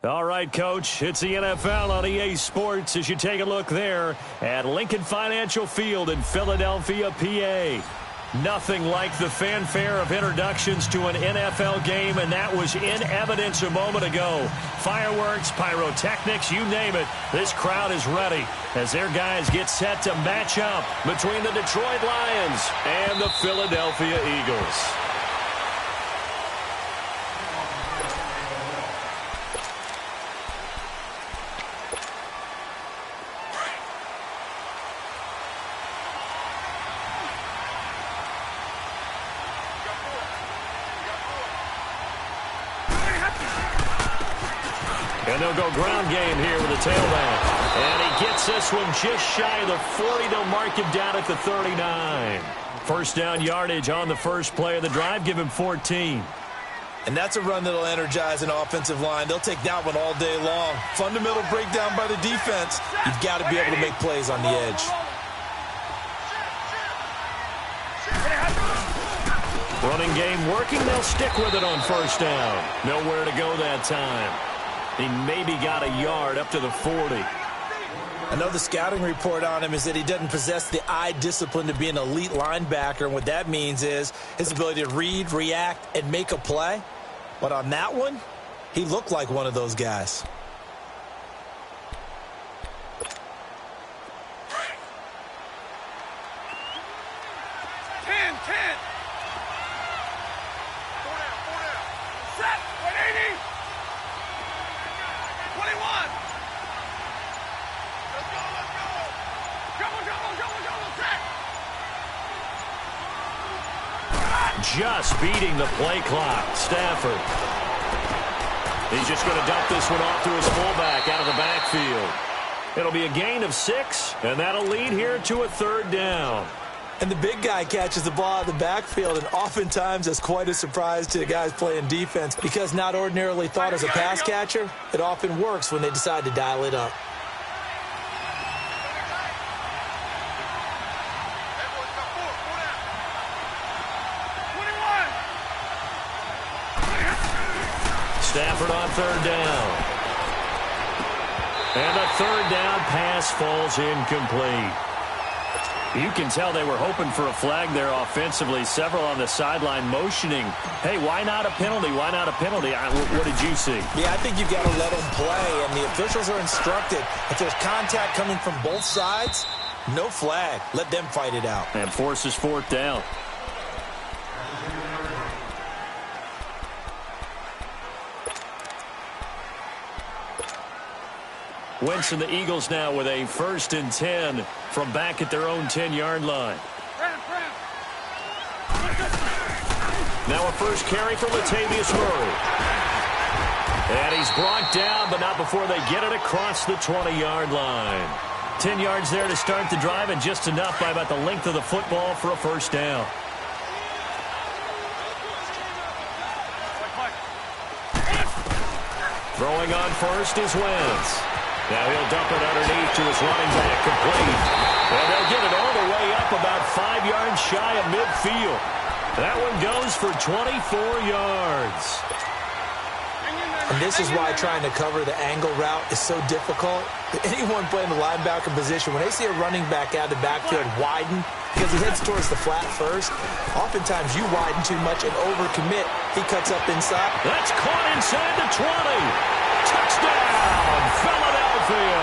All right, Coach, it's the NFL on EA Sports as you take a look there at Lincoln Financial Field in Philadelphia, PA. Nothing like the fanfare of introductions to an NFL game, and that was in evidence a moment ago. Fireworks, pyrotechnics, you name it. This crowd is ready as their guys get set to match up between the Detroit Lions and the Philadelphia Eagles. And they'll go ground game here with the tailback. And he gets this one just shy of the 40. They'll mark him down at the 39. First down yardage on the first play of the drive. Give him 14. And that's a run that'll energize an offensive line. They'll take that one all day long. Fundamental breakdown by the defense. You've got to be able to make plays on the edge. Running game working. They'll stick with it on first down. Nowhere to go that time. He maybe got a yard up to the 40. I know the scouting report on him is that he doesn't possess the eye discipline to be an elite linebacker. And what that means is his ability to read, react, and make a play. But on that one, he looked like one of those guys. Just beating the play clock. Stafford. He's just going to dump this one off to his fullback out of the backfield. It'll be a gain of 6, and that'll lead here to a third down. And the big guy catches the ball out of the backfield, and oftentimes that's quite a surprise to the guys playing defense because not ordinarily thought as a pass catcher, it often works when they decide to dial it up. Stafford on third down. And the third down pass falls incomplete. You can tell they were hoping for a flag there offensively. Several on the sideline motioning. Hey, why not a penalty? Why not a penalty? What did you see? Yeah, I think you've got to let them play, and the officials are instructed. If there's contact coming from both sides, no flag. Let them fight it out. And forces fourth down. Wentz and the Eagles now with a 1st and 10 from back at their own 10-yard line. Now a first carry from Latavius Murray. And he's brought down, but not before they get it across the 20-yard line. 10 yards there to start the drive, and just enough by about the length of the football for a first down. Throwing on first is Wentz. Now he'll dump it underneath to his running back, complete. And they'll get it all the way up about 5 yards shy of midfield. That one goes for 24 yards. And this is why trying to cover the angle route is so difficult. Anyone playing the linebacker position, when they see a running back out of the backfield widen because he heads towards the flat first, oftentimes you widen too much and overcommit. He cuts up inside. That's caught inside the 20. Touchdown, Philadelphia.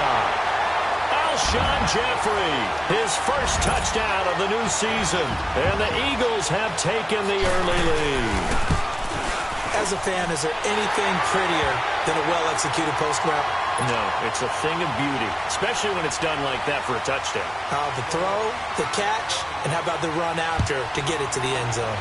Alshon Jeffrey, his first touchdown of the new season. And the Eagles have taken the early lead. As a fan, is there anything prettier than a well-executed post route? No, it's a thing of beauty, especially when it's done like that for a touchdown. The throw, the catch, and how about the run after to get it to the end zone?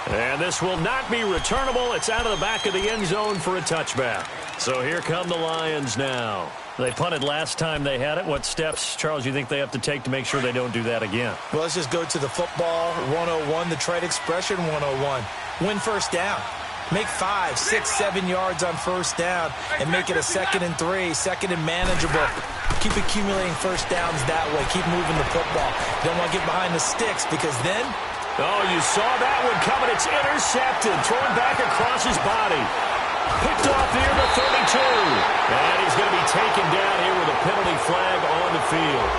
And this will not be returnable. It's out of the back of the end zone for a touchback. So here come the Lions now. They punted last time they had it. What steps, Charles, you think they have to take to make sure they don't do that again? Well, let's just go to the football 101, the trade expression 101. Win first down. Make 5, 6, 7 yards on first down and make it a 2nd and 3, 2nd and manageable. Keep accumulating first downs that way. Keep moving the football. Don't want to get behind the sticks because then Oh, you saw that one coming. It's intercepted. Thrown back across his body. Picked off near the 32. And he's going to be taken down here with a penalty flag on the field.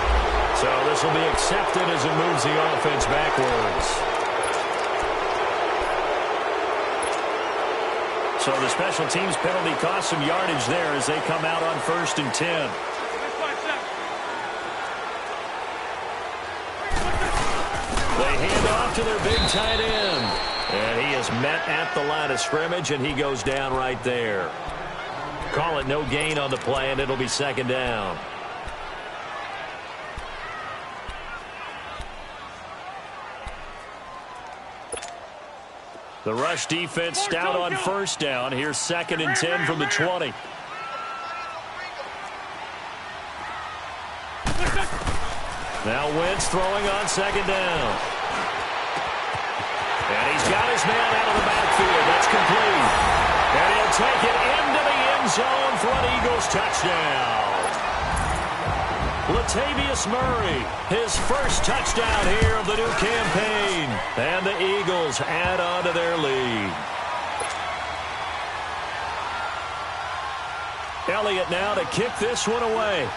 So this will be accepted as it moves the offense backwards. So the special teams penalty cost some yardage there as they come out on 1st and 10. They hand off to their big tight end. And he is met at the line of scrimmage, and he goes down right there. Call it no gain on the play, and it'll be 2nd down. The rush defense stout on 1st down. Here's 2nd and 10 from the 20. Now Wentz throwing on 2nd down. And he's got his man out of the backfield. That's complete. And he'll take it into the end zone for an Eagles touchdown. Latavius Murray, his first touchdown here of the new campaign. And the Eagles add on to their lead. Elliott now to kick this one away.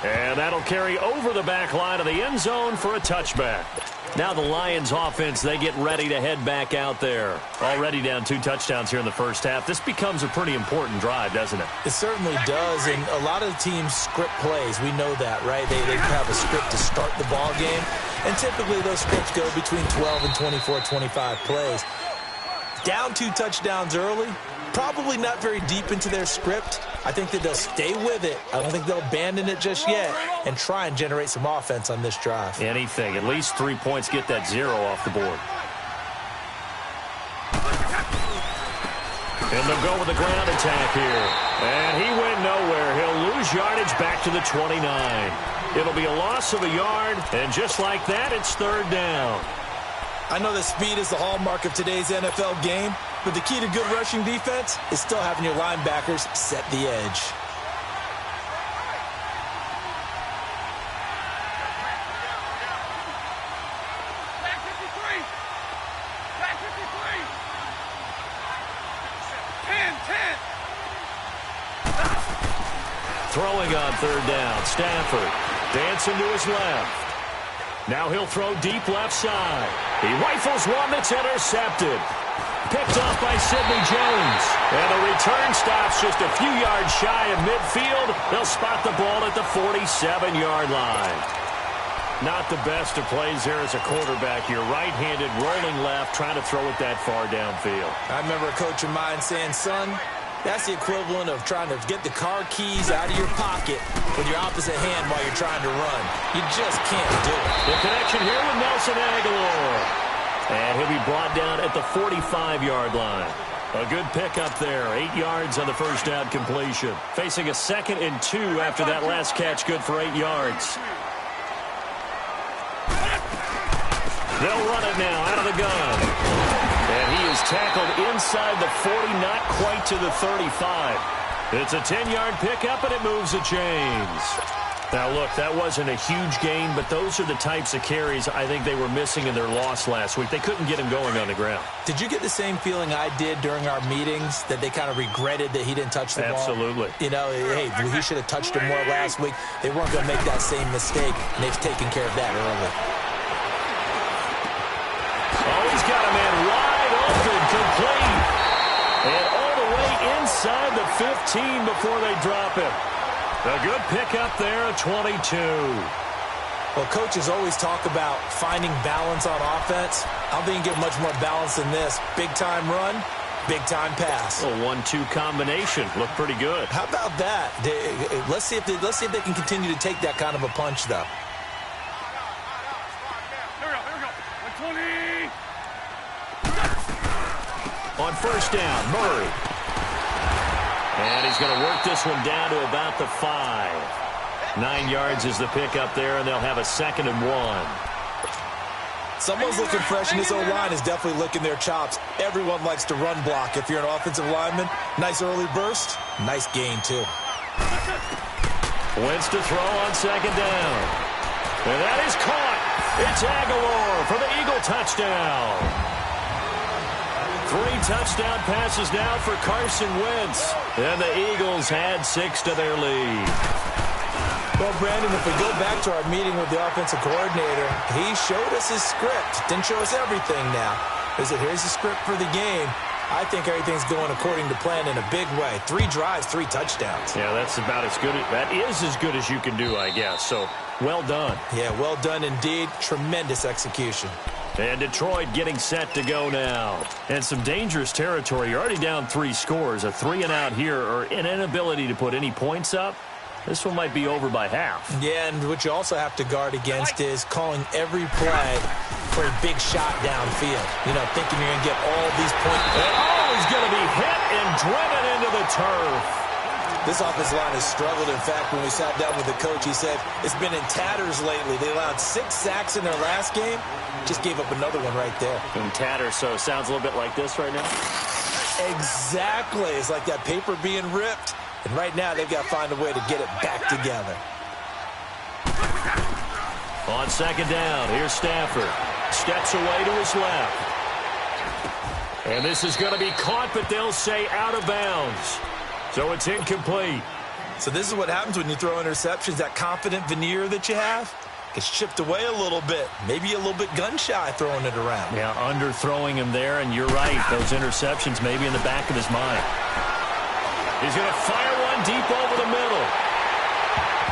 And that'll carry over the back line of the end zone for a touchback. Now the Lions offense, they get ready to head back out there. Already down 2 touchdowns here in the first half. This becomes a pretty important drive, doesn't it? It certainly does, and a lot of teams script plays. We know that, right? They have a script to start the ball game, and typically those scripts go between 12 and 24, 25 plays. Down 2 touchdowns early, probably not very deep into their script. I think that they'll stay with it. I don't think they'll abandon it just yet and try and generate some offense on this drive. Anything. At least 3 points, get that 0 off the board. And they'll go with the ground attack here. And he went nowhere. He'll lose yardage back to the 29. It'll be a loss of a yard, and just like that, it's 3rd down. I know that speed is the hallmark of today's NFL game, but the key to good rushing defense is still having your linebackers set the edge. Throwing on 3rd down, Stafford dancing to his left. Now he'll throw deep left side. He rifles one that's intercepted. Picked off by Sidney Jones. And the return stops just a few yards shy of midfield. They'll spot the ball at the 47-yard line. Not the best of plays there as a quarterback. You're right-handed, rolling left, trying to throw it that far downfield. I remember a coach of mine saying, son, that's the equivalent of trying to get the car keys out of your pocket with your opposite hand while you're trying to run. You just can't do it. The connection here with Nelson Aguilar. And he'll be brought down at the 45-yard line. A good pickup there. 8 yards on the first down completion. Facing a 2nd and 2 after that last catch, good for 8 yards. They'll run it now out of the gun. And he is tackled inside the 40, not quite to the 35. It's a 10-yard pickup, and it moves the chains. Now, look, that wasn't a huge gain, but those are the types of carries I think they were missing in their loss last week. They couldn't get him going on the ground. Did you get the same feeling I did during our meetings, that they kind of regretted that he didn't touch the ball? Absolutely. You know, hey, he should have touched him more last week. They weren't going to make that same mistake, and they've taken care of that early. Oh, he's got a man wide open, complete. And all the way inside the 15 before they drop him. A good pickup there at 22. Well, coaches always talk about finding balance on offense. I don't think you can get much more balance than this. Big-time run, big-time pass. A 1-2 combination. Looked pretty good. How about that? Let's see if they can continue to take that kind of a punch, though. Here we go. 120. On first down, Murray. And he's going to work this one down to about the 5. 9 yards is the pickup there, and they'll have a 2nd and 1. Someone's looking fresh, and this O-line is definitely licking their chops. Everyone likes to run block. If you're an offensive lineman, nice early burst, nice gain, too. Wentz to throw on second down. And that is caught. It's Aguilar for the Eagle touchdown. 3 touchdown passes now for Carson Wentz. And the Eagles add 6 to their lead. Well, Brandon, if we go back to our meeting with the offensive coordinator, he showed us his script. Didn't show us everything now. He said, here's the script for the game. I think everything's going according to plan in a big way. 3 drives, 3 touchdowns. Yeah, that's about as good. That is as good as you can do, I guess. So, well done. Yeah, well done indeed. Tremendous execution. And Detroit getting set to go now. And some dangerous territory. You're already down 3 scores. A 3-and-out here, or an inability to put any points up. This one might be over by half. Yeah, and what you also have to guard against is calling every play for a big shot downfield. You know, thinking you're going to get all these points. And he's going to be hit and driven into the turf. This offensive line has struggled. In fact, when we sat down with the coach, he said it's been in tatters lately. They allowed 6 sacks in their last game. Just gave up another one right there. In tatters, so it sounds a little bit like this right now? Exactly. It's like that paper being ripped. And right now, they've got to find a way to get it back together. On second down, here's Stafford. Steps away to his left. And this is going to be caught, but they'll say out of bounds. So it's incomplete. So this is what happens when you throw interceptions. That confident veneer that you have gets chipped away a little bit. Maybe a little bit gun-shy throwing it around. Yeah, underthrowing him there, and you're right. Those interceptions may be in the back of his mind. He's going to fire one deep over the middle.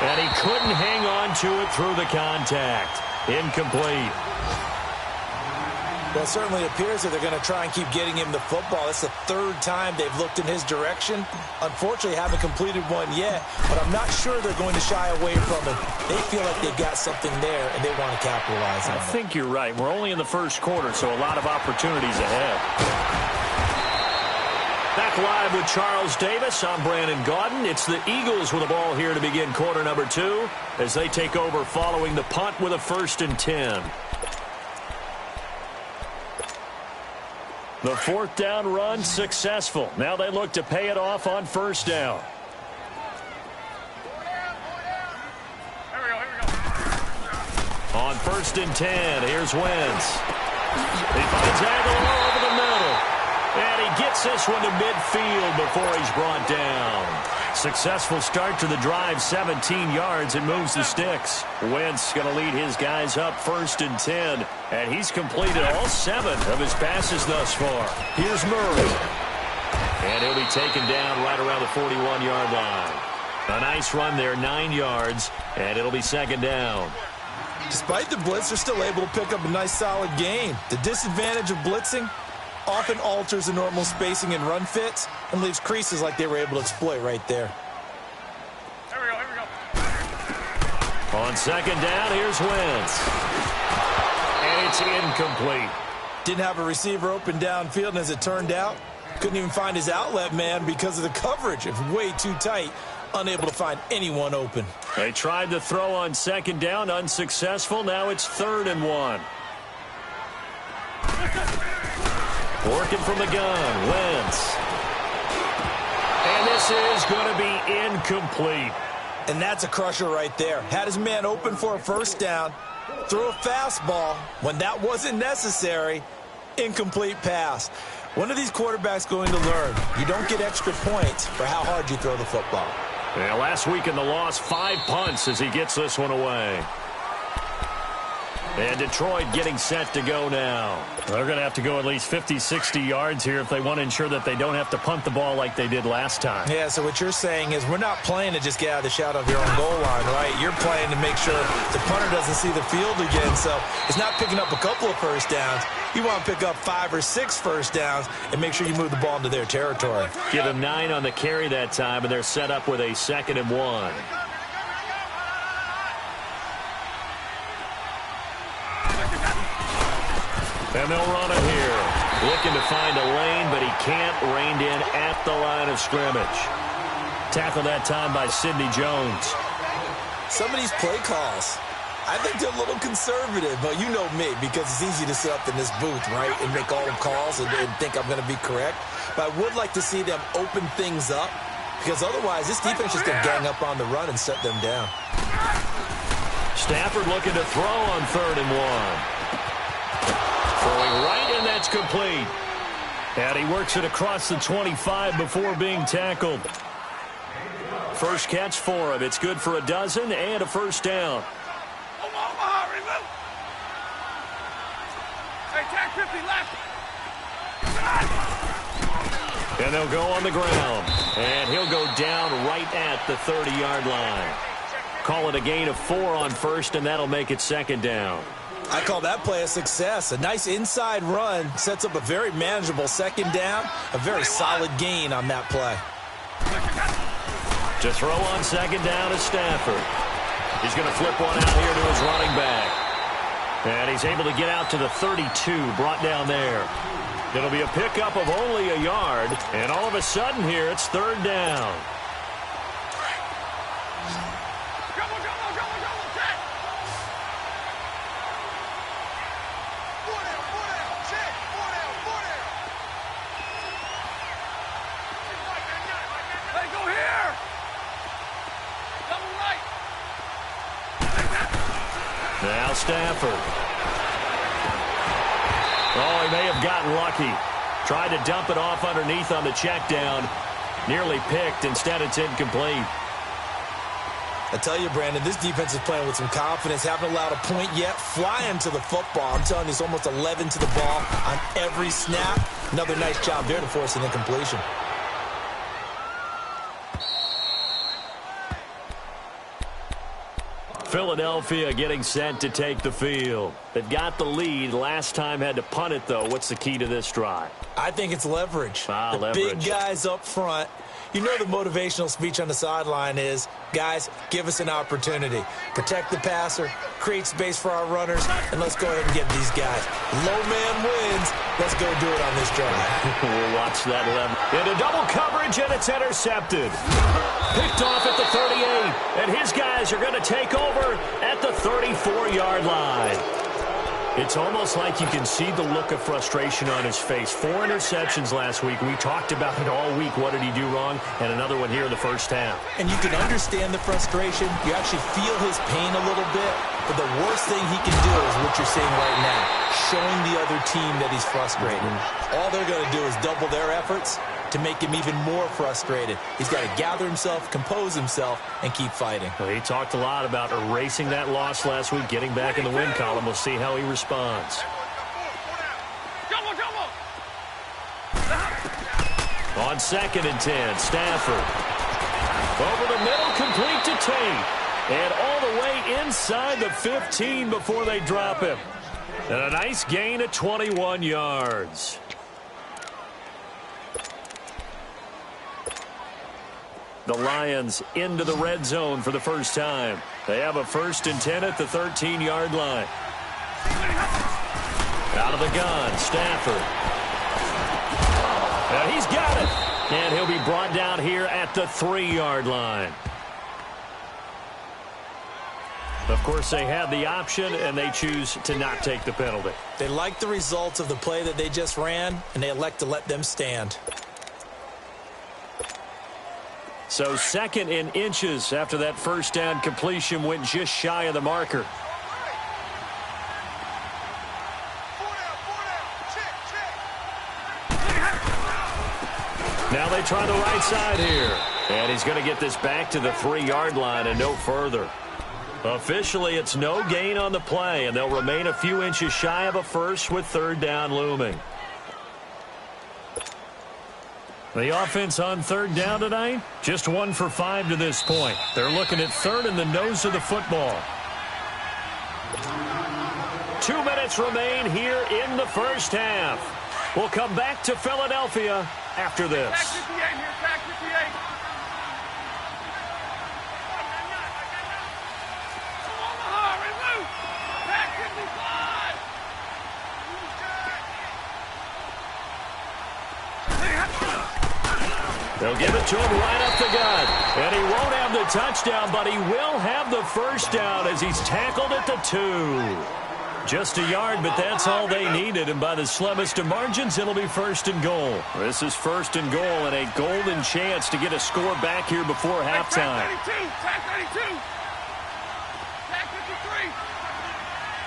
And he couldn't hang on to it through the contact. Incomplete. Well, it certainly appears that they're going to try and keep getting him the football. It's the 3rd time they've looked in his direction. Unfortunately, haven't completed one yet, but I'm not sure they're going to shy away from him. They feel like they've got something there, and they want to capitalize on it. I think you're right. We're only in the first quarter, so a lot of opportunities ahead. Back live with Charles Davis. I'm Brandon Gaudin. It's the Eagles with the ball here to begin quarter number 2 as they take over following the punt with a 1st and 10. The 4th down run successful. Now they look to pay it off on 1st down. Here we go. On 1st and 10, here's Wentz. He finds Aguilar over the middle. And he gets this one to midfield before he's brought down. Successful start to the drive, 17 yards, and moves the sticks. Wentz going to lead his guys up 1st and 10. And he's completed all 7 of his passes thus far. Here's Murray. And he'll be taken down right around the 41-yard line. A nice run there, 9 yards, and it'll be 2nd down. Despite the blitz, they're still able to pick up a nice, solid gain. The disadvantage of blitzing often alters the normal spacing and run fits and leaves creases like they were able to exploit right there. Here we go. On 2nd down, here's Wentz. And it's incomplete. Didn't have a receiver open downfield, and as it turned out, couldn't even find his outlet man because of the coverage. It was way too tight, unable to find anyone open. They tried to throw on 2nd down, unsuccessful. Now it's 3rd and 1. Working from the gun, Wentz. And this is going to be incomplete. And that's a crusher right there. Had his man open for a 1st down, threw a fastball when that wasn't necessary, incomplete pass. One of these quarterbacks going to learn, you don't get extra points for how hard you throw the football. Yeah, last week in the loss, 5 punts as he gets this one away. And Detroit getting set to go now. They're going to have to go at least 50, 60 yards here if they want to ensure that they don't have to punt the ball like they did last time. Yeah, so what you're saying is we're not playing to just get out of the shadow of your own goal line, right? You're playing to make sure the punter doesn't see the field again. So it's not picking up a couple of 1st downs. You want to pick up 5 or 6 1st downs and make sure you move the ball into their territory. Give them 9 on the carry that time, and they're set up with a 2nd and 1. And they'll run it here. Looking to find a lane, but he can't. Reined in at the line of scrimmage. Tackled that time by Sidney Jones. Some of these play calls, I think they're a little conservative, but you know me, because it's easy to sit up in this booth, right, and make all the calls and think I'm going to be correct. But I would like to see them open things up because otherwise this defense is going to gang up on the run and set them down. Stafford looking to throw on 3rd and 1. Throwing right, and that's complete. And he works it across the 25 before being tackled. First catch for him. It's good for a dozen and a first down. Hey, tag 50 left. And they'll go on the ground. And he'll go down right at the 30-yard line. Call it a gain of 4 on first, and that'll make it 2nd down. I call that play a success. A nice inside run sets up a very manageable 2nd down. A very solid gain on that play. To throw on 2nd down is Stafford. He's going to flip one out here to his running back. And he's able to get out to the 32, brought down there. It'll be a pickup of only a yard, and all of a sudden here it's 3rd down. Now Stafford. Oh, he may have gotten lucky. Tried to dump it off underneath on the check down. Nearly picked. Instead, it's incomplete. I tell you, Brandon, this defense is playing with some confidence. Haven't allowed a point yet. Flying to the football. I'm telling you, it's almost 11 to the ball on every snap. Another nice job there to force an incompletion. Philadelphia getting set to take the field. They've got the lead. Last time had to punt it, though. What's the key to this drive? I think it's leverage. Leverage. Big guys up front. You know the motivational speech on the sideline is, guys, give us an opportunity. Protect the passer, create space for our runners, and let's go ahead and get these guys. Low man wins. Let's go do it on this drive. We'll watch that 11. Into double coverage, and it's intercepted. Picked off at the 38, and his guys are going to take over at the 34-yard line. It's almost like you can see the look of frustration on his face. 4 interceptions last week. We talked about it all week. What did he do wrong? And another one here in the first half. And you can understand the frustration. You actually feel his pain a little bit. But the worst thing he can do is what you're seeing right now, showing the other team that he's frustrated. All they're going to do is double their efforts to make him even more frustrated. He's got to gather himself, compose himself, and keep fighting. Well, he talked a lot about erasing that loss last week, getting back in the win column. We'll see how he responds. On 2nd and 10, Stafford. Over the middle, complete to Tate. And all the way inside the 15 before they drop him. And a nice gain of 21 yards. The Lions into the red zone for the first time. They have a 1st and 10 at the 13-yard line. Out of the gun, Stafford. And he's got it. And he'll be brought down here at the 3-yard line. Of course, they had the option, and they choose to not take the penalty. They like the results of the play that they just ran, and they elect to let them stand. So 2nd in inches after that first down completion went just shy of the marker. Now they try the right side here. And he's going to get this back to the 3-yard line and no further. Officially, it's no gain on the play, and they'll remain a few inches shy of a first with 3rd down looming. The offense on 3rd down tonight, just 1 for 5 to this point. They're looking at 3rd in the nose of the football. 2 minutes remain here in the first half. We'll come back to Philadelphia after this. Tag 58 here, tag 58. Omaha, remove. Tag 55. They'll give it to him right up the gut. And he won't have the touchdown, but he will have the first down as he's tackled at the 2. Just a yard, but that's all they needed. And by the slimmest of margins, it'll be 1st and goal. This is 1st and goal and a golden chance to get a score back here before halftime. Tack 32. Tack 53.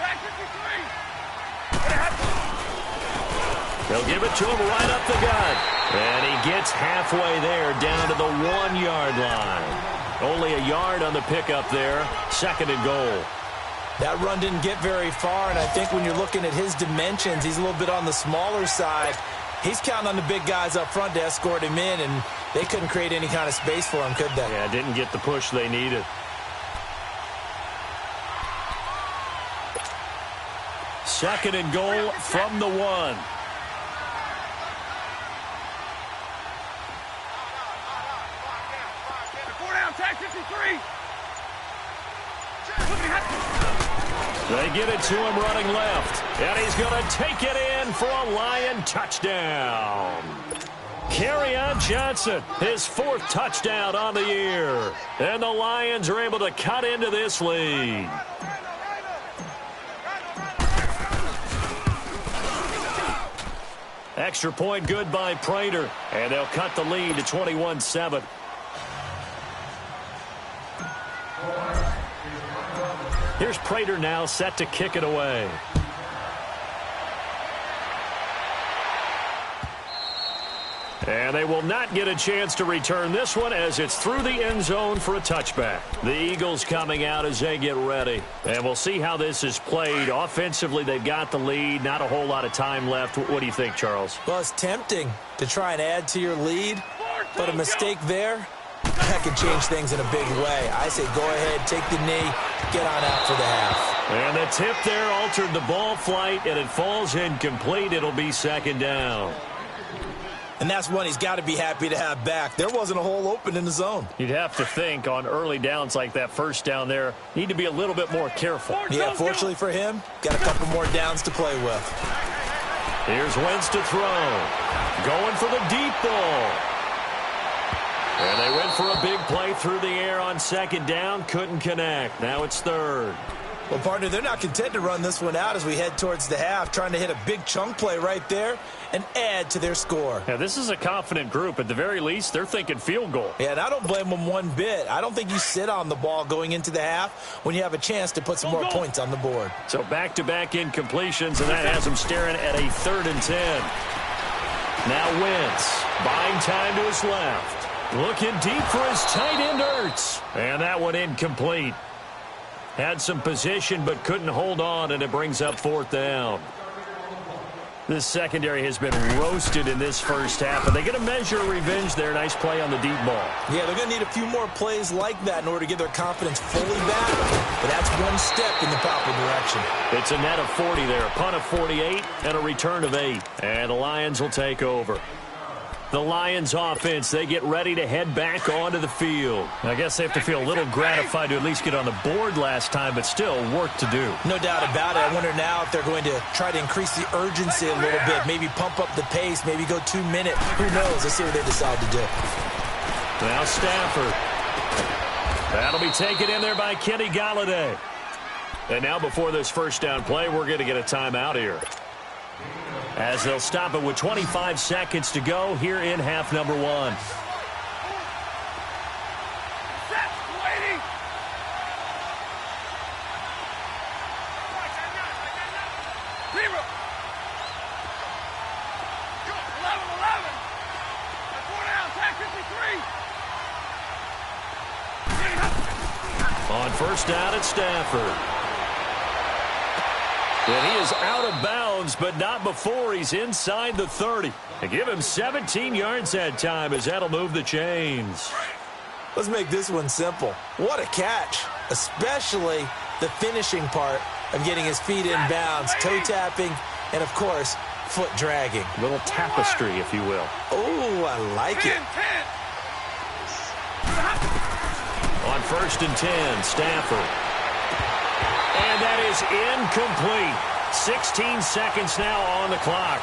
Tack 53. They'll give it to him right up the gut. And he gets halfway there, down to the 1-yard line. Only a yard on the pickup there. 2nd and goal. That run didn't get very far, and I think when you're looking at his dimensions, he's a little bit on the smaller side. He's counting on the big guys up front to escort him in, and they couldn't create any kind of space for him, could they? Yeah, didn't get the push they needed. Second and goal from the 1. Tack 53. They get it to him running left. And he's going to take it in for a Lion touchdown. Kerryon Johnson, his 4th touchdown on the year. And the Lions are able to cut into this lead. Extra point good by Prater. And they'll cut the lead to 21-7. Here's Prater now set to kick it away. And they will not get a chance to return this one as it's through the end zone for a touchback. The Eagles coming out as they get ready. And we'll see how this is played. Offensively, they've got the lead. Not a whole lot of time left. What do you think, Charles? Well, it's tempting to try and add to your lead, but a mistake there, that could change things in a big way. I say go ahead, take the knee, get on out for the half. And the tip there altered the ball flight, and it falls incomplete. It'll be 2nd down. And that's one he's got to be happy to have back. There wasn't a hole open in the zone. You'd have to think on early downs like that first down there, need to be a little bit more careful. Yeah, fortunately for him, got a couple more downs to play with. Here's Wentz to throw. Going for the deep ball. And they went for a big play through the air on 2nd down. Couldn't connect. Now it's 3rd. Well, partner, they're not content to run this one out as we head towards the half, trying to hit a big chunk play right there and add to their score. Yeah, this is a confident group. At the very least, they're thinking field goal. Yeah, and I don't blame them one bit. I don't think you sit on the ball going into the half when you have a chance to put some more points on the board. So back-to-back incompletions, and that has them staring at a 3rd and 10. Now Wentz, buying time to his left. Looking deep for his tight end, Ertz. And that one incomplete. Had some position but couldn't hold on, and it brings up 4th down. This secondary has been roasted in this first half, and they get a measure of revenge there. Nice play on the deep ball. Yeah, they're going to need a few more plays like that in order to get their confidence fully back, but that's one step in the proper direction. It's a net of 40 there, a punt of 48, and a return of 8. And the Lions will take over. The Lions offense, they get ready to head back onto the field. I guess they have to feel a little gratified to at least get on the board last time, but still work to do. No doubt about it. I wonder now if they're going to try to increase the urgency a little bit, maybe pump up the pace, maybe go 2 minute. Who knows? Let's see what they decide to do. Now Stafford. That'll be taken in there by Kenny Golladay. And now before this first down play, we're going to get a timeout here, as they'll stop it with 25 seconds to go here in half number 1. Set, waiting. Zero. 11. 4 down, tack 53. On first down, it's Stafford. And he is out of bounds, but not before he's inside the 30. They give him 17 yards that time, as that'll move the chains. Let's make this one simple. What a catch, especially the finishing part of getting his feet in bounds, toe tapping, and, of course, foot dragging. A little tapestry, if you will. Oh, I like it. 10. On first and 10, Stafford. And that is incomplete. 16 seconds now on the clock.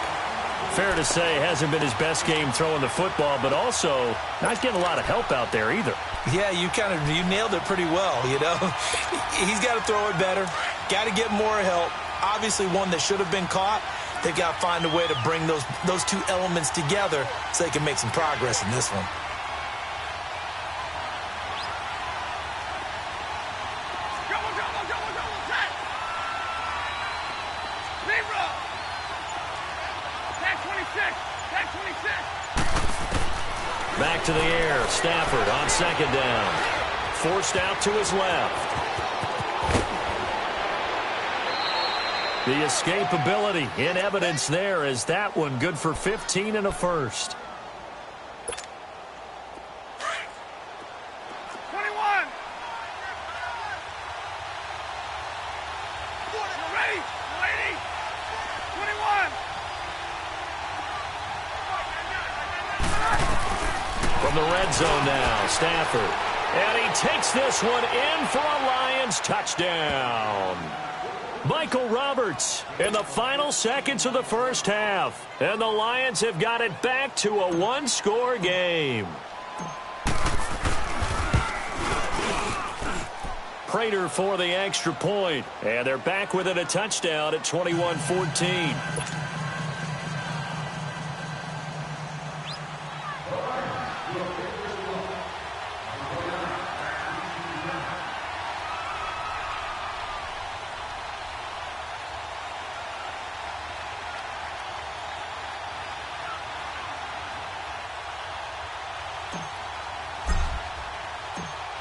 Fair to say, hasn't been his best game throwing the football, but also not getting a lot of help out there either. Yeah, you nailed it pretty well, you know. He's got to throw it better, got to get more help, Obviously one that should have been caught. They've got to find a way to bring those two elements together so they can make some progress in this one. Back to the air. Stafford on second down. Forced out to his left. The escapability in evidence there as that one good for 15 and a first. 21. Ready? Ready? 21. From the red zone now, Stafford. And he takes this one in for a Lions touchdown. Michael Roberts in the final seconds of the first half. And the Lions have got it back to a one-score game. Prater for the extra point. And they're back within a touchdown at 21-14.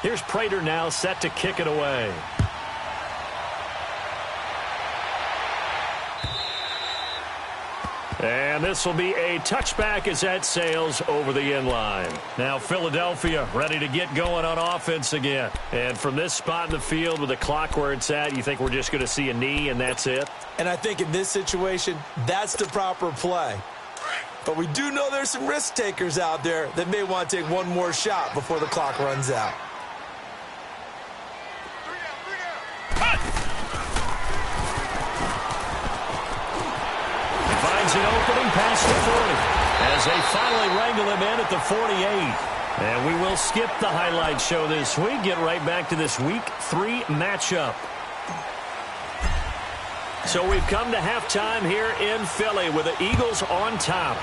Here's Prater now set to kick it away. And this will be a touchback as that sails over the end line. Now Philadelphia ready to get going on offense again. And from this spot in the field with the clock where it's at, you think we're just going to see a knee and that's it? And I think in this situation, that's the proper play. But we do know there's some risk takers out there that may want to take one more shot before the clock runs out. Finds an opening past the 40 as they finally wrangle him in at the 48. And we will skip the highlight show this week. Get right back to this Week 3 matchup. So we've come to halftime here in Philly with the Eagles on top.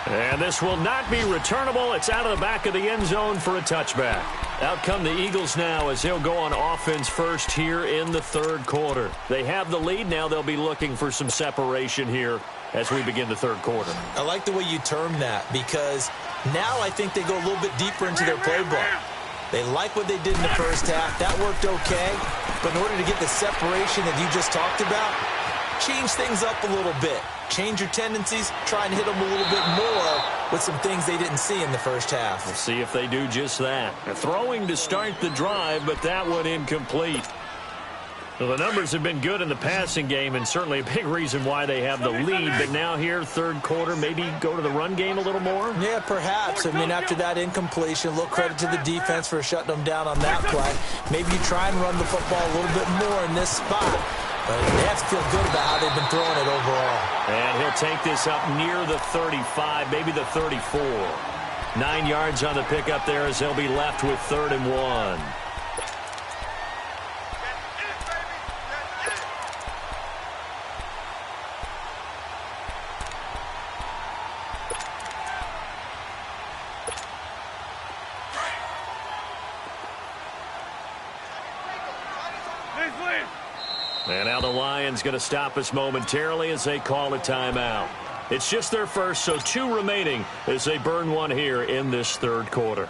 And this will not be returnable. It's out of the back of the end zone for a touchback. Out come the Eagles now as they'll go on offense first here in the third quarter. They have the lead. Now they'll be looking for some separation here as we begin the third quarter. I like the way you term that because now I think they go a little bit deeper into their playbook. They like what they did in the first half. That worked okay. But in order to get the separation that you just talked about, change things up a little bit. Change your tendencies. Try and hit them a little bit more with some things they didn't see in the first half. We'll see if they do just that. A throwing to start the drive, but that one incomplete. Well, the numbers have been good in the passing game, and certainly a big reason why they have the lead. But now here, third quarter, maybe go to the run game a little more? Yeah, perhaps. I mean, after that incompletion, a little credit to the defense for shutting them down on that play. Maybe you try and run the football a little bit more in this spot. But they have to feel good about how they've been throwing it overall. And he'll take this up near the 35, maybe the 34. 9 yards on the pickup there as they'll be left with 3rd and 1. And now the Lions going to stop us momentarily as they call a timeout. It's just their first, so 2 remaining as they burn one here in this third quarter.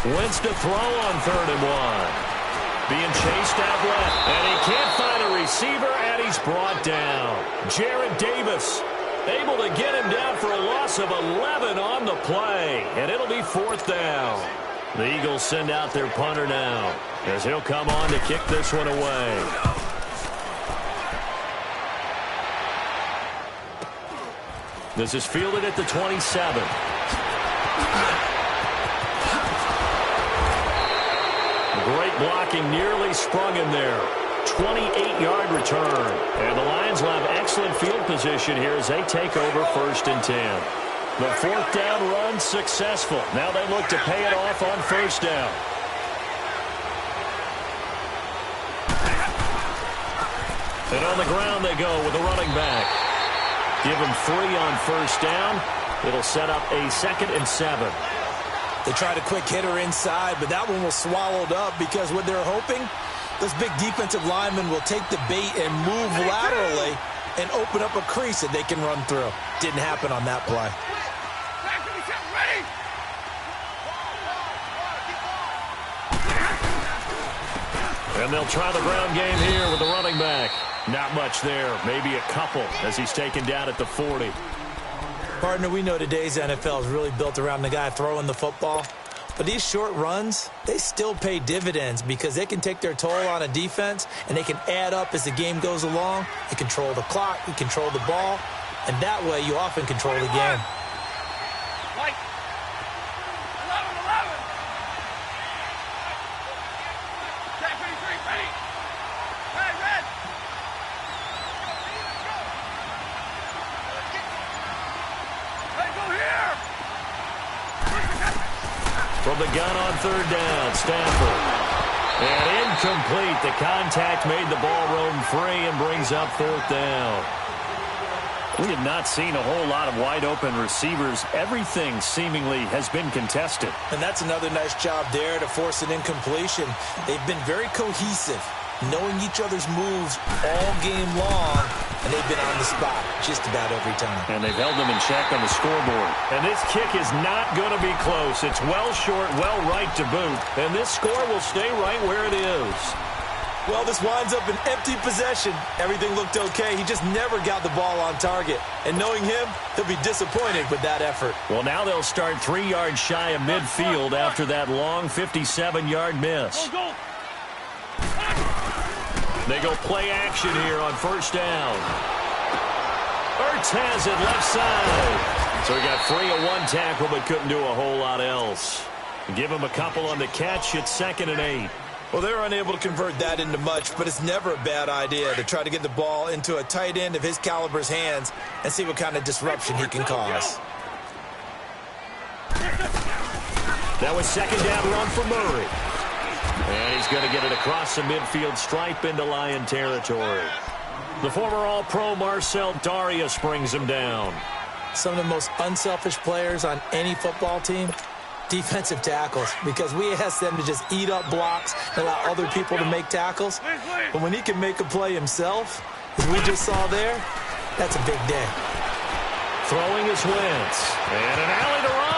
Wentz to throw on 3rd and 1. Being chased out left, and he can't find a receiver, and he's brought down. Jared Davis able to get him down for a loss of 11 on the play, and it'll be 4th down. The Eagles send out their punter now as he'll come on to kick this one away. This is fielded at the 27. Great blocking, nearly sprung him there. 28-yard return. And the Lions will have excellent field position here as they take over 1st and 10. The 4th down run successful. Now they look to pay it off on 1st down. And on the ground they go with a running back. Give him 3 on 1st down. It'll set up a 2nd and 7. They tried a quick hitter inside, but that one was swallowed up because what they're hoping, those big defensive linemen will take the bait and move laterally and open up a crease that they can run through. Didn't happen on that play. And they'll try the ground game here with the running back. Not much there, maybe a couple as he's taken down at the 40. Partner, we know today's NFL is really built around the guy throwing the football. But these short runs, they still pay dividends because they can take their toll on a defense and they can add up as the game goes along. You control the clock, you control the ball, and that way you often control the game. Like 11. Jack 23, ready. Red. Let's go here. From the gun on 3rd down, Stafford. And incomplete. The contact made the ball roam free and brings up 4th down. We have not seen a whole lot of wide-open receivers. Everything seemingly has been contested. And that's another nice job there to force an incompletion. They've been very cohesive, knowing each other's moves all game long, and they've been on the spot just about every time. And they've held them in check on the scoreboard. And this kick is not going to be close. It's well short, well right to boot. And this score will stay right where it is. Well, this winds up an empty possession. Everything looked okay. He just never got the ball on target. And knowing him, he'll be disappointed with that effort. Well, now they'll start 3 yards shy of midfield after that long 57-yard miss. They go play action here on 1st down. Ertz has it left side. So he got free of 1 tackle but couldn't do a whole lot else. Give him a couple on the catch. It's 2nd and 8. Well, they're unable to convert that into much, but it's never a bad idea to try to get the ball into a tight end of his caliber's hands and see what kind of disruption he can cause. That was 2nd down run for Murray. And he's going to get it across the midfield stripe into Lion territory. The former All-Pro Marcel Darius brings him down. Some of the most unselfish players on any football team, defensive tackles, because we ask them to just eat up blocks and allow other people to make tackles. But when he can make a play himself, as we just saw there, that's a big day. Throwing is Wentz. And an alley to run.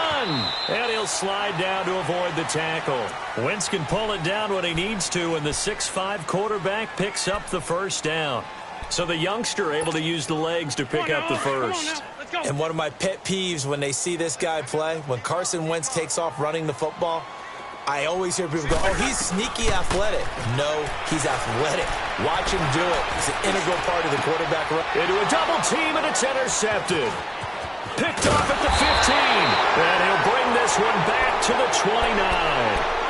And he'll slide down to avoid the tackle. Wentz can pull it down when he needs to, and the 6'5" quarterback picks up the 1st down. So the youngster able to use the legs to pick up the 1st. And one of my pet peeves when they see this guy play, when Carson Wentz takes off running the football, I always hear people go, oh, he's sneaky athletic. No, he's athletic. Watch him do it. It's an integral part of the quarterback run. Into a double team, and it's intercepted. Picked off at the 15. And he'll bring this one back to the 29.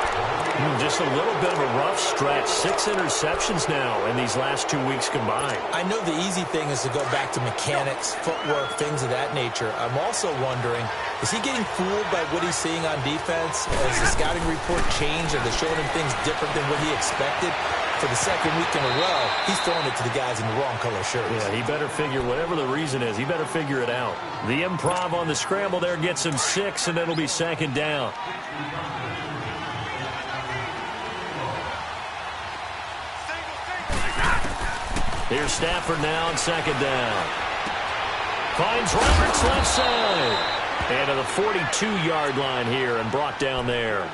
Just a little bit of a rough stretch. 6 interceptions now in these last 2 weeks combined. I know the easy thing is to go back to mechanics, footwork, things of that nature. I'm also wondering, is he getting fooled by what he's seeing on defense? Has the scouting report changed? Are they showing him things different than what he expected? For the 2nd week in a row, he's throwing it to the guys in the wrong color shirts. Yeah, he better figure, whatever the reason is, he better figure it out. The improv on the scramble there gets him 6, and it'll be 2nd down. Here's Stafford now on 2nd down. Finds Roberts left side. And to the 42-yard line here and brought down there.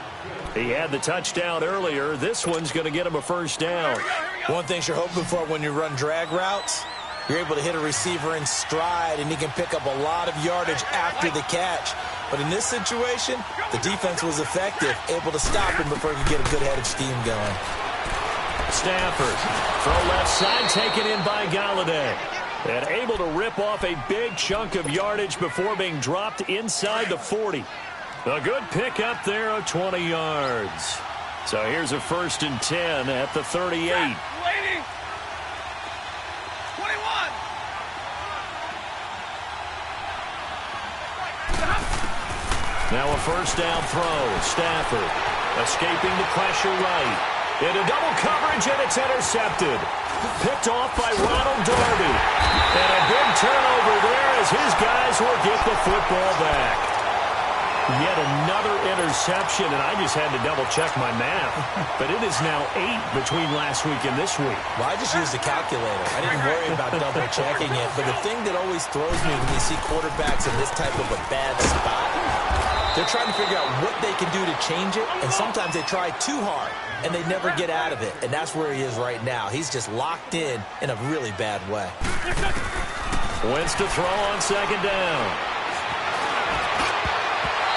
He had the touchdown earlier. This one's going to get him a 1st down. One thing you're hoping for when you run drag routes, you're able to hit a receiver in stride, and he can pick up a lot of yardage after the catch. But in this situation, the defense was effective, able to stop him before he could get a good head of steam going. Stafford, throw left side, taken in by Galladay. And able to rip off a big chunk of yardage before being dropped inside the 40. A good pickup there of 20 yards. So here's a 1st and 10 at the 38. Now a first down throw. Stafford escaping the pressure right. Into double coverage, and it's intercepted. Picked off by Ronald Darby. And a big turnover there as his guys will get the football back. Yet another interception, and I just had to double-check my math. But it is now 8 between last week and this week. Well, I just used a calculator. I didn't worry about double-checking it. But the thing that always throws me when you see quarterbacks in this type of a bad spot, they're trying to figure out what they can do to change it, and sometimes they try too hard, and they never get out of it. And that's where he is right now. He's just locked in a really bad way. Wentz to throw on second down.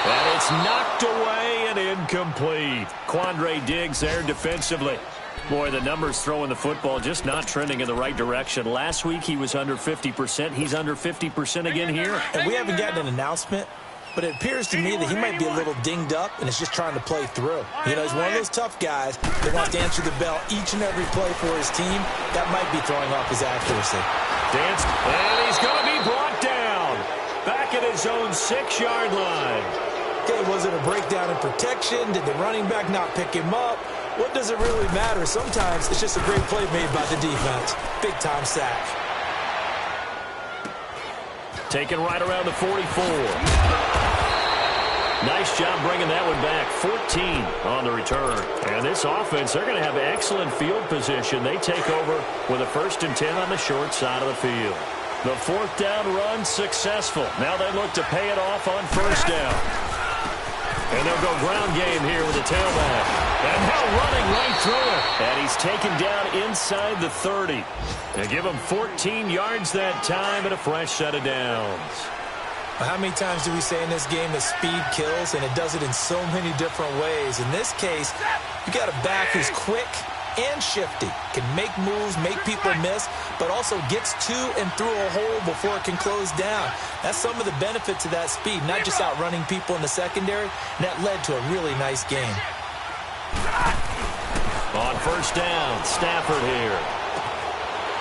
And it's knocked away and incomplete. Quandre Diggs there defensively. Boy, the numbers throwing the football just not trending in the right direction. Last week he was under 50%. He's under 50% again here. And we haven't gotten an announcement, but it appears to me that he might be a little dinged up and is just trying to play through. You know, he's one of those tough guys that wants to answer the bell each and every play for his team. That might be throwing off his accuracy. Danced, and he's going to be brought down. Back at his own 6-yard line. Okay, was it a breakdown in protection? Did the running back not pick him up? What does it really matter? Sometimes it's just a great play made by the defense. Big-time sack. Taken right around the 44. Nice job bringing that one back. 14 on the return. And this offense, they're going to have excellent field position. They take over with a 1st and 10 on the short side of the field. The 4th down run successful. Now they look to pay it off on 1st down. And they'll go ground game here with the tailback. And now running right through it. And he's taken down inside the 30. They give him 14 yards that time and a fresh set of downs. Well, how many times do we say in this game that speed kills, and it does it in so many different ways? In this case, you got a back who's quick and shifty, can make moves, make people miss, but also gets to and through a hole before it can close down. That's some of the benefits of that speed, not just outrunning people in the secondary, and that led to a really nice game. On 1st down, Stafford here.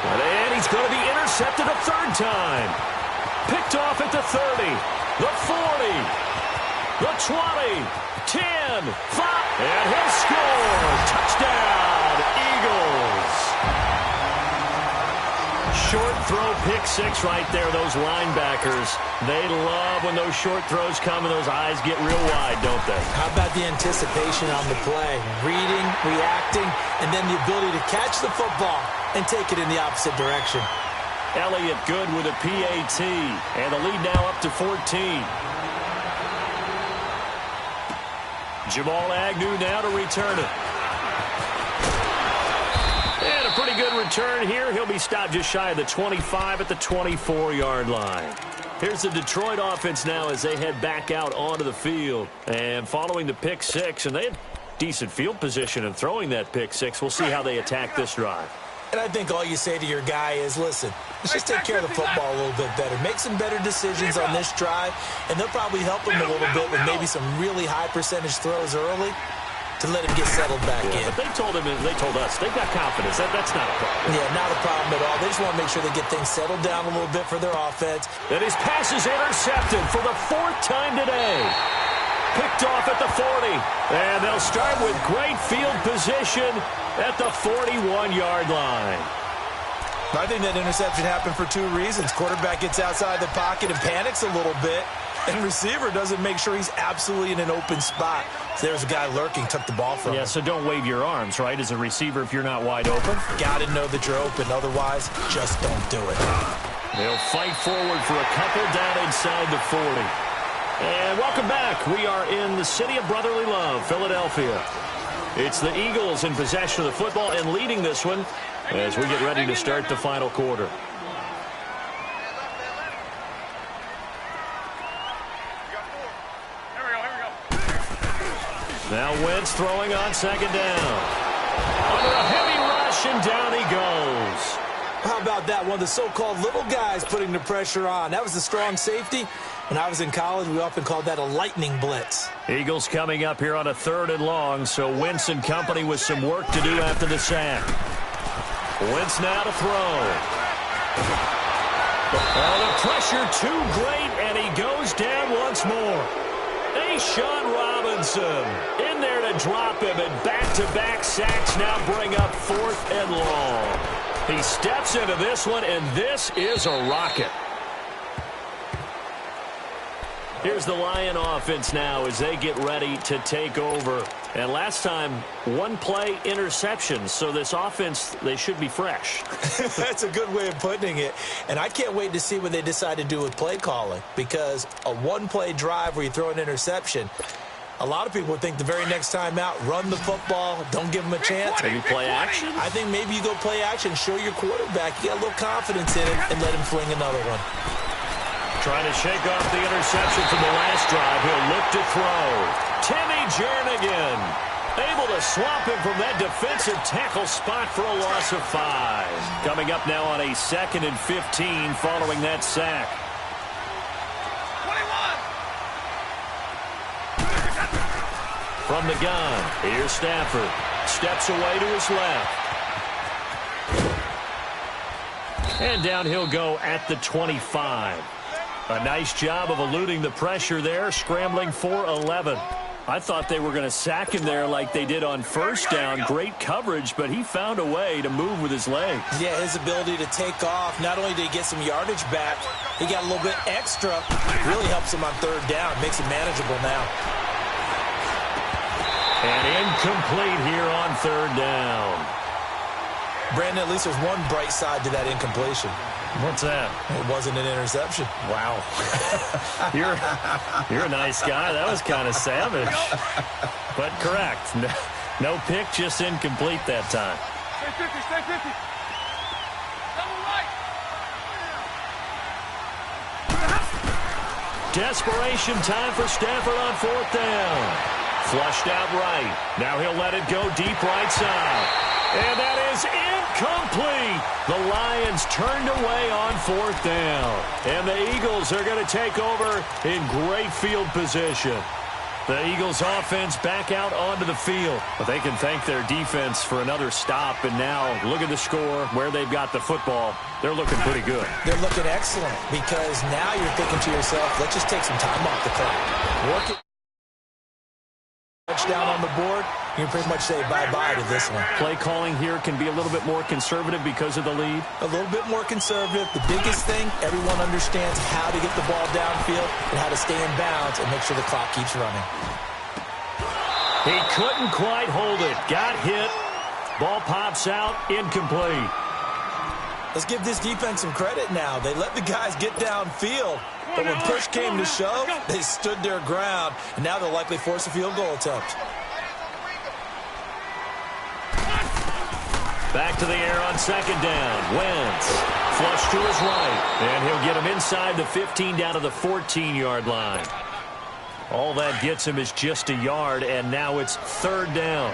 And he's going to be intercepted a 3rd time. Picked off at the 30, the 40, the 20, 10, 5, and he'll score. Touchdown, Eagles. Short throw, pick 6 right there. Those linebackers, they love when those short throws come and those eyes get real wide, don't they? How about the anticipation on the play? Reading, reacting, and then the ability to catch the football and take it in the opposite direction. Elliott good with a PAT, and the lead now up to 14. Jamal Agnew now to return it. And a pretty good return here. He'll be stopped just shy of the 25 at the 24-yard line. Here's the Detroit offense now as they head back out onto the field. And following the pick 6, and they had decent field position in throwing that pick 6. We'll see how they attack this drive. And I think all you say to your guy is, listen, let's just take care of the football a little bit better. Make some better decisions on this drive, and they'll probably help him a little bit with maybe some really high percentage throws early to let him get settled back in. But they told us, they've got confidence. That's not a problem. Yeah, not a problem at all. They just want to make sure they get things settled down a little bit for their offense. And his pass is intercepted for the 4th time today. Picked off at the 40. And they'll start with great field position at the 41-yard line. I think that interception happened for 2 reasons. Quarterback gets outside the pocket and panics a little bit, and receiver doesn't make sure he's absolutely in an open spot. So there's a guy lurking, took the ball from him. Yeah, so don't wave your arms, right, as a receiver if you're not wide open. Got to know that you're open. Otherwise, just don't do it. They'll fight forward for a couple down inside the 40. And welcome back. We are in the city of brotherly love, Philadelphia. It's the Eagles in possession of the football and leading this one as we get ready to start the final quarter. Now Wentz throwing on 2nd down. Under a heavy rush, and down he goes. How about that? One of the so-called little guys putting the pressure on. That was the strong safety. When I was in college, we often called that a lightning blitz. Eagles coming up here on a 3rd and long, so Wentz and company with some work to do after the sack. Wentz now to throw. Oh, the pressure too great, and he goes down once more. Sean Robinson in there to drop him, and back-to-back sacks now bring up 4th and long. He steps into this one, and this is a rocket. Here's the Lion offense now as they get ready to take over. And last time, one-play interception. So this offense, they should be fresh. That's a good way of putting it. And I can't wait to see what they decide to do with play calling. Because a one-play drive where you throw an interception, a lot of people would think the very next time out, run the football, don't give them a chance. Maybe play action? I think maybe you go play action, show your quarterback you got a little confidence in it, and let him fling another one. Trying to shake off the interception from the last drive. He'll look to throw. Timmy Jernigan able to swap him from that defensive tackle spot for a loss of 5. Coming up now on a 2nd and 15 following that sack. 21. From the gun, here's Stafford. Steps away to his left. And down he'll go at the 25. A nice job of eluding the pressure there, scrambling for 11. I thought they were going to sack him there like they did on first down. Great coverage, but he found a way to move with his legs. Yeah, his ability to take off, not only did he get some yardage back, he got a little bit extra. Really helps him on 3rd down, makes it manageable now. And incomplete here on 3rd down. Brandon, at least there's one bright side to that incompletion. What's that? It wasn't an interception. Wow. You're a nice guy. That was kind of savage. But correct. No pick, just incomplete that time. Stay 50, stay 50. Double right. Desperation time for Stafford on 4th down. Flushed out right. Now he'll let it go deep right side. And that is incomplete. The Lions turned away on 4th down. And the Eagles are going to take over in great field position. The Eagles offense back out onto the field. But they can thank their defense for another stop. And now look at the score, where they've got the football. They're looking pretty good. They're looking excellent because now you're thinking to yourself, let's just take some time off the clock. Work it. Touchdown on the board, you can pretty much say bye-bye to this one. Play calling here can be a little bit more conservative because of the lead. A little bit more conservative. The biggest thing, everyone understands how to get the ball downfield and how to stay in bounds and make sure the clock keeps running. He couldn't quite hold it. Got hit. Ball pops out. Incomplete. Let's give this defense some credit now. They let the guys get downfield. But when push came to shove, they stood their ground, and now they'll likely force a field goal attempt. Back to the air on 2nd down. Wentz flush to his right, and he'll get him inside the 15 down to the 14-yard line. All that gets him is just a yard, and now it's 3rd down.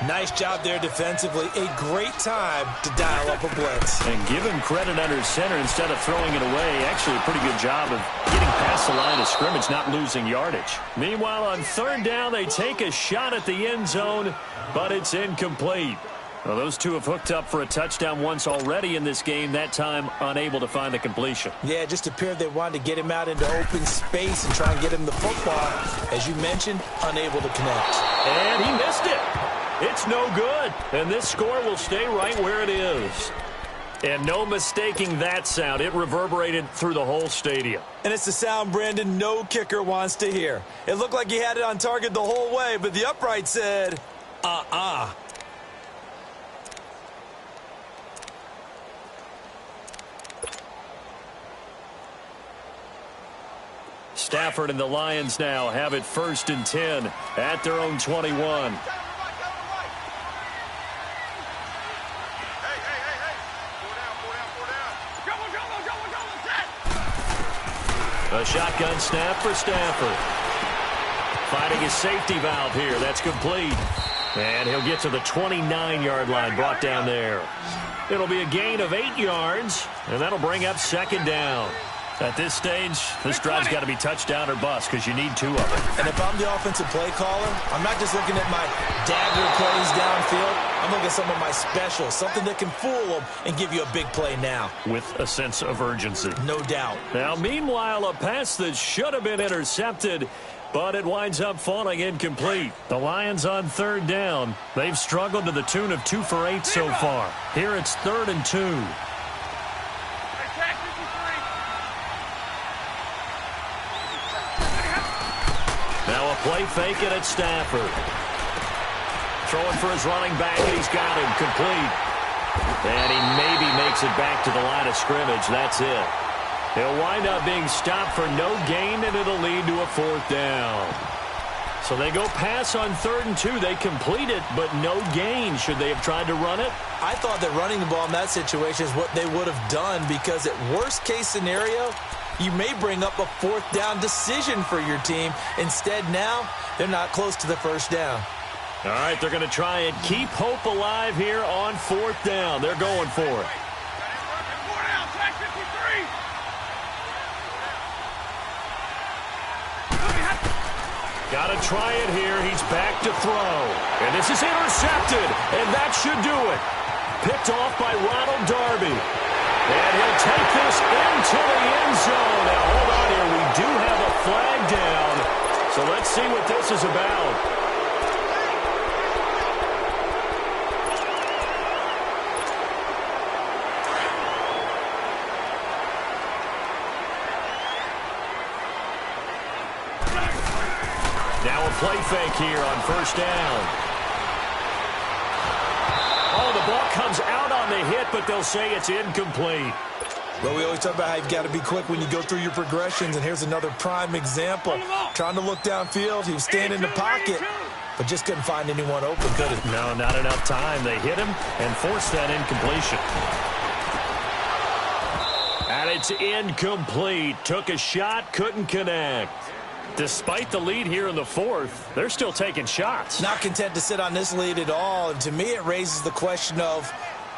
Nice job there defensively. A great time to dial up a blitz. And give him credit under center instead of throwing it away. Actually, a pretty good job of getting past the line of scrimmage, not losing yardage. Meanwhile, on 3rd down, they take a shot at the end zone, but it's incomplete. Well, those two have hooked up for a touchdown once already in this game, that time unable to find the completion. Yeah, it just appeared they wanted to get him out into open space and try and get him the football. As you mentioned, unable to connect. And he missed it. It's no good, and this score will stay right where it is. And no mistaking that sound. It reverberated through the whole stadium. And it's the sound, Brandon, no kicker wants to hear. It looked like he had it on target the whole way, but the upright said, Stafford and the Lions now have it 1st and 10 at their own 21. A shotgun snap for Stafford. Finding his safety valve here. That's complete. And he'll get to the 29-yard line, brought down there. It'll be a gain of 8 yards, and that'll bring up 2nd down. At this stage, this drive's got to be touchdown or bust because you need 2 of them. And if I'm the offensive play caller, I'm not just looking at my dagger plays downfield. I'm looking at some of my specials, something that can fool them and give you a big play now. With a sense of urgency. No doubt. Now, meanwhile, a pass that should have been intercepted but it winds up falling incomplete. The Lions on third down. They've struggled to the tune of 2 for 8 so far. Here it's 3rd and 2. Now a play fake it at Stafford. Throwing for his running back, and he's got him complete. And he maybe makes it back to the line of scrimmage. That's it. He'll wind up being stopped for no gain, and it'll lead to a 4th down. So they go pass on 3rd and 2. They complete it, but no gain. Should they have tried to run it? I thought that running the ball in that situation is what they would have done, because at worst case scenario, you may bring up a 4th down decision for your team. Instead, now, they're not close to the 1st down. All right, they're going to try and keep hope alive here on 4th down. They're going for it. Got to try it here. He's back to throw. And this is intercepted, and that should do it. Picked off by Ronald Darby. And he'll take this into the end zone. Now, hold on here. We do have a flag down. So let's see what this is about. Now a play fake here on 1st down. Oh, the ball comes out on the hit, but they'll say it's incomplete. Well, we always talk about how you've got to be quick when you go through your progressions, and here's another prime example. Trying to look downfield, he was standing in the pocket, but just couldn't find anyone open, could he? No, not enough time. They hit him and forced that incompletion. And it's incomplete. Took a shot, couldn't connect. Despite the lead here in the 4th, they're still taking shots. Not content to sit on this lead at all, and to me it raises the question of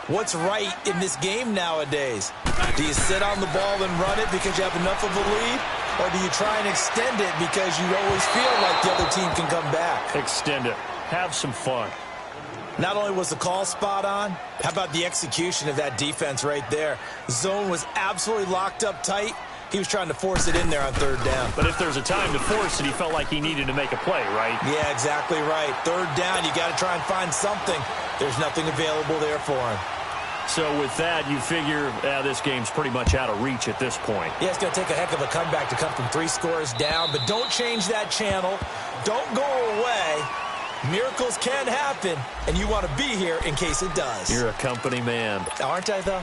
what's right in this game nowadays. Do you sit on the ball and run it because you have enough of a lead, or do you try and extend it because you always feel like the other team can come back? Extend it. Have some fun. Not only was the call spot on, how about the execution of that defense right there? Zone was absolutely locked up tight. He was trying to force it in there on 3rd down. But if there's a time to force it, he felt like he needed to make a play, right? Yeah, exactly right. 3rd down, you got to try and find something. There's nothing available there for him. So with that, you figure this game's pretty much out of reach at this point. Yeah, it's going to take a heck of a comeback to come from 3 scores down, but don't change that channel. Don't go away. Miracles can happen, and you want to be here in case it does. You're a company man. Aren't I, though?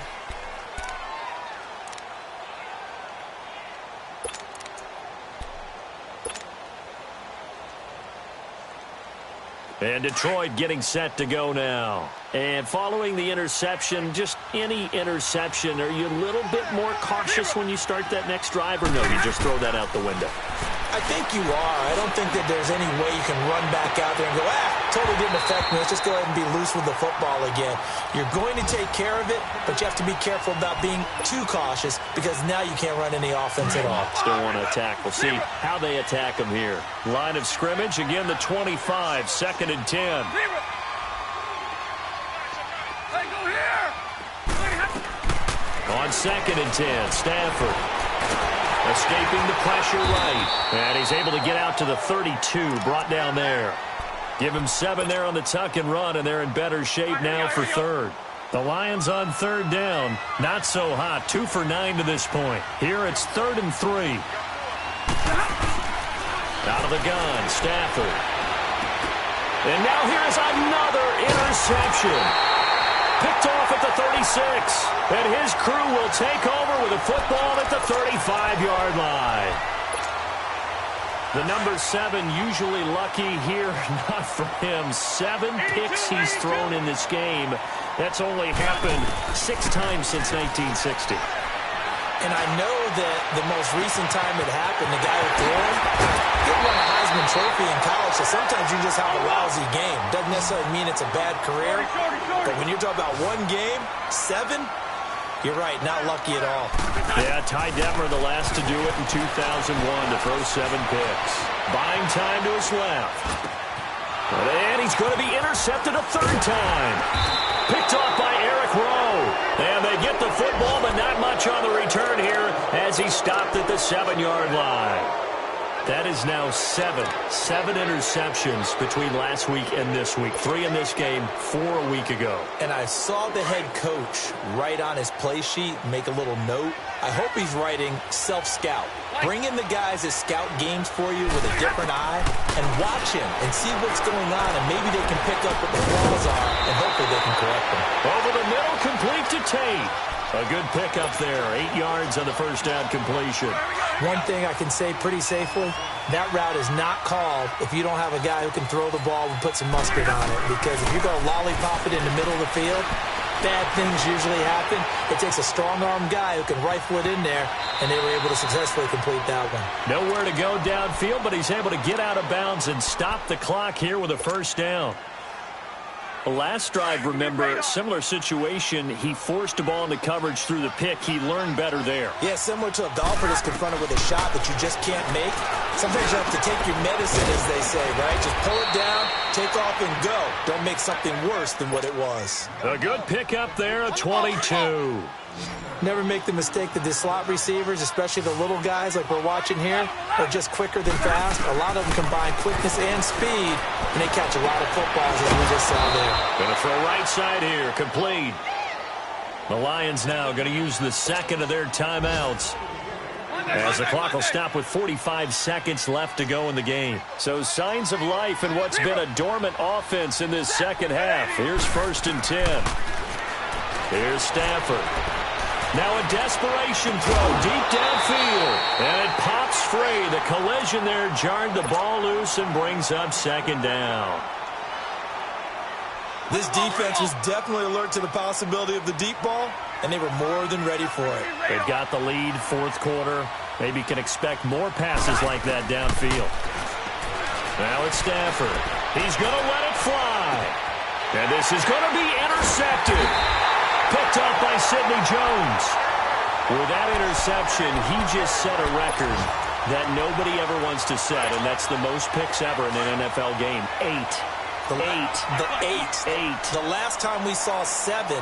And Detroit getting set to go now. And following the interception, just any interception, are you a little bit more cautious when you start that next drive, or no, you just throw that out the window? I think you are. I don't think that there's any way you can run back out there and go, totally didn't affect me. Let's just go ahead and be loose with the football again. You're going to take care of it, but you have to be careful about being too cautious, because now you can't run any offense at all. Still want to attack. We'll see how they attack them here. Line of scrimmage, again the 25, 2nd and 10. On 2nd and 10, Stafford escaping the pressure right. And he's able to get out to the 32, brought down there. Give him 7 there on the tuck and run, and they're in better shape now for 3rd. The Lions on 3rd down. Not so hot. 2 for 9 to this point. Here it's 3rd and 3. Out of the gun, Stafford. And now here's another interception. Picked off at the 36. And his crew will take over with a football at the 35-yard line. The number 7 usually lucky here. Not for him. 7 picks he's thrown in this game. That's only happened 6 times since 1960. And I know that the most recent time it happened, the guy who threw him, he won a Heisman Trophy in college, so sometimes you just have a lousy game. Doesn't necessarily mean it's a bad career, but when you're talking about one game, 7, you're right, not lucky at all. Yeah, Ty Detmer the last to do it in 2001 to throw 7 picks. Buying time to his left. And he's going to be intercepted a 3rd time. Picked off by Eric Rowe. And they get the football, but not much on the return here as he stopped at the 7-yard line. That is now 7 interceptions between last week and this week. 3 in this game, 4 a week ago. And I saw the head coach write on his play sheet, make a little note. I hope he's writing self-scout. Bring in the guys that scout games for you with a different eye and watch him and see what's going on, and maybe they can pick up what the flaws are, and hopefully they can correct them. Over the middle, complete to Tate. A good pickup there, 8 yards on the first down completion. One thing I can say pretty safely, that route is not called if you don't have a guy who can throw the ball and put some mustard on it. Because if you're going to lollipop it in the middle of the field, bad things usually happen. It takes a strong-arm guy who can rifle it in there, and they were able to successfully complete that one. Nowhere to go downfield, but he's able to get out of bounds and stop the clock here with a first down. The last drive, remember, similar situation. He forced a ball into coverage through the pick. He learned better there. Yeah, similar to a golfer that's confronted with a shot that you just can't make. Sometimes you have to take your medicine, as they say, right? Just pull it down, take off, and go. Don't make something worse than what it was. A good pickup there, a 22. Never make the mistake that the slot receivers, especially the little guys like we're watching here, are just quicker than fast. A lot of them combine quickness and speed, and they catch a lot of footballs, as we just saw there. Going to throw right side here, complete. The Lions now going to use the second of their timeouts, as the clock will stop with 45 seconds left to go in the game. So signs of life in what's been a dormant offense in this second half. Here's 1st and 10. Here's Stafford. Now a desperation throw deep downfield, and it pops free. The collision there jarred the ball loose and brings up 2nd down. This defense was definitely alert to the possibility of the deep ball, and they were more than ready for it. They've got the lead, 4th quarter. Maybe can expect more passes like that downfield. Now it's Stafford. He's going to let it fly. And this is going to be intercepted. Picked up by Sidney Jones. With that interception, he just set a record that nobody ever wants to set, and that's the most picks ever in an NFL game. 8. The last time we saw 7,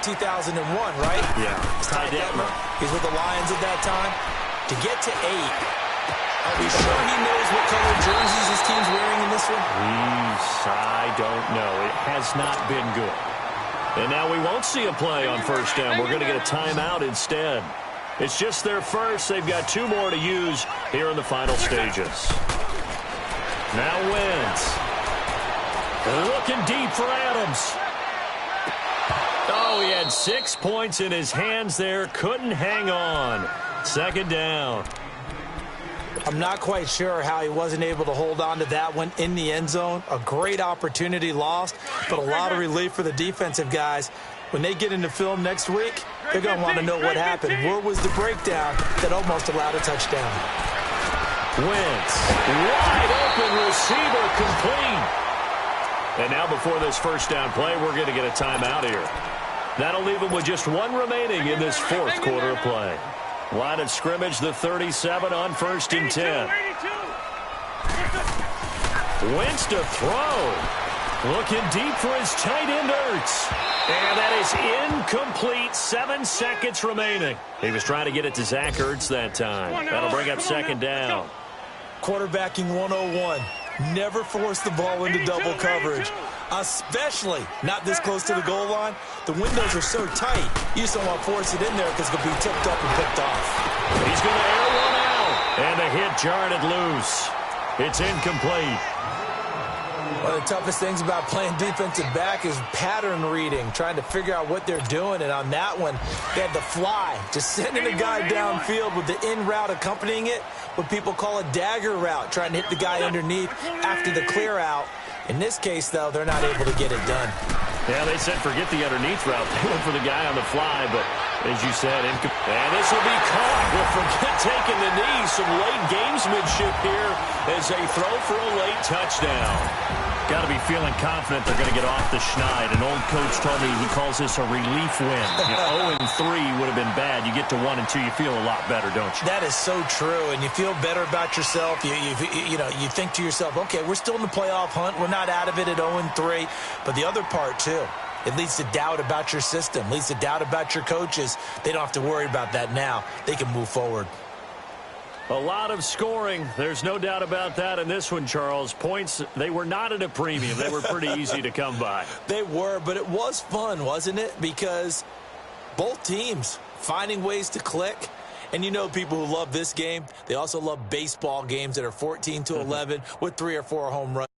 2001, right? Yeah. Ty Detmer. He's with the Lions at that time. To get to 8, are we sure he knows what color jerseys his team's wearing in this one? I don't know. It has not been good. And now we won't see a play on 1st down. We're going to get a timeout instead. It's just their first. They've got 2 more to use here in the final stages. Now Wentz. Looking deep for Adams. Oh, he had 6 points in his hands there. Couldn't hang on. 2nd down. I'm not quite sure how he wasn't able to hold on to that one in the end zone. A great opportunity lost, but a lot of relief for the defensive guys. When they get into film next week, they're going to want to know what happened. Where was the breakdown that almost allowed a touchdown? Wentz, wide open receiver, complete. And now before this 1st down play, we're going to get a timeout here. That'll leave him with just 1 remaining in this 4th quarter of play. Line of scrimmage, the 37 on 1st and 10. Wentz to throw. Looking deep for his tight end, Ertz. And that is incomplete. 7 seconds remaining. He was trying to get it to Zach Ertz that time. That'll bring up 2nd down. Quarterbacking 101. Never force the ball into double coverage, especially not this close to the goal line. The windows are so tight, you just don't want to force it in there because it'll be tipped up and picked off. He's going to air one out, and the hit jarred it loose. It's incomplete. One of the toughest things about playing defensive back is pattern reading, trying to figure out what they're doing. And on that one, they had the fly, just sending a guy downfield with the in route accompanying it, what people call a dagger route, trying to hit the guy underneath after the clear out. In this case, though, they're not able to get it done. Yeah, they said forget the underneath route. They went for the guy on the fly, but as you said, and this will be caught. We'll forget taking the knee. Some late gamesmanship here as they throw for a late touchdown. Got to be feeling confident they're going to get off the schneid. An old coach told me he calls this a relief win. 0-3 would have been bad. You get to 1 and 2, you feel a lot better, don't you? That is so true, and you feel better about yourself. You think to yourself, okay, we're still in the playoff hunt. We're not out of it at 0-3. But the other part, too, it leads to doubt about your system, leads to doubt about your coaches. They don't have to worry about that now. They can move forward. A lot of scoring. There's no doubt about that in this one, Charles. Points, they were not at a premium. They were pretty easy to come by. They were, but it was fun, wasn't it? Because both teams finding ways to click. And you know people who love this game, they also love baseball games that are 14-11 with 3 or 4 home runs.